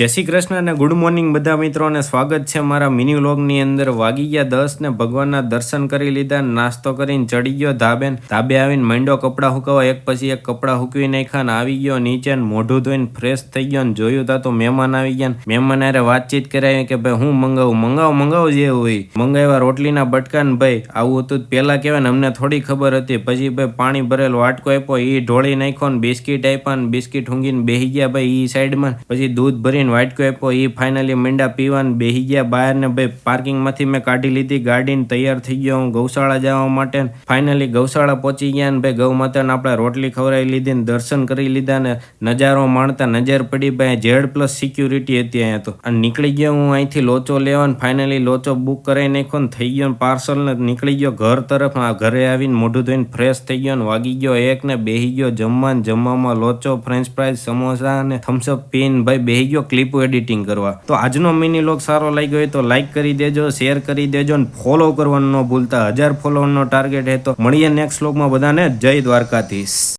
જય શ્રી કૃષ્ણ અને good morning બધા મિત્રોને સ્વાગત છે મારા મિની વ્લોગની અંદર। વાગી ગયા 10 ને ભગવાનના દર્શન કરી લીધા, નાસ્તો કરીને ચડી ગયો ધાબે આવીને માંડ્યો કપડાં હુકવવા। એક પછી એક કપડાં હુકવી નાખ્યા ને આવી ગયો નીચે ને મોઢું ધોઈને ફ્રેશ થઈ ગયો ને જોયું તા તો મહેમાન આવી ગયા ને મહેમાન હારે વાતચીત કરાવી કે ભાઈ હું મંગાવ જે હોય મંગાવ્યા રોટલીના બટકા ને ભાઈ આવું હતું પેલા કહેવાય ને અમને થોડી ખબર હતી। પછી ભાઈ પાણી ભરેલો વાટકો આપ્યો એ ઢોળી નાખ્યો ને બિસ્કીટ આપ્યા ને બિસ્કીટ ઊંઘીને બેસી ગયા ભાઈ એ સાઈડમાં। પછી દૂધ ભરીને વાટકો આપ્યો એ ફાઇનલી મીંડા પીવાને બેસી ગયા બહાર ને ભાઈ પાર્કિંગમાંથી મેં કાઢી લીધી ગાડીને તૈયાર થઈ ગયો હું ગૌશાળા જવા માટે। ફાઇનલી ગૌશાળા પહોંચી ગયા ને ભાઈ ગૌ માતાને આપણે રોટલી ખવડાવી લીધી ને દર્શન કરી લીધા ને નજારો માણતા નજર પડી ભાઈ Z+ સિક્યુરિટી હતી અહીંયા તો। અને નીકળી ગયો હું અહીંથી લોચો લેવા ને ફાઇનલી લોચો બુક કરાવી નાખ્યો ને થઈ ગયો પાર્સલ ને નીકળી ગયો ઘર તરફ। ઘરે આવીને મોઢું ધોઈને ફ્રેશ થઈ ગયો ને વાગી ગયો 1 ને બેસી ગયો જમવામાં લોચો ફ્રેન્ચ ફ્રાઈઝ સમોસા ને થમ્સઅપ પીન ભાઈ બેસી ગયો ક્લિપ એડિટિંગ કરવા। તો આજનો મિની વ્લોગ સારો લાગ્યો હોય તો લાઈક કરી દેજો, શેર કરી દેજો ને ફોલો કરવાનું ન ભૂલતા। 1000 ફોલોવરનો ટાર્ગેટ હે તો મળીએ નેક્સ્ટ વ્લોગમાં। બધાને જય દ્વારકાધીશ।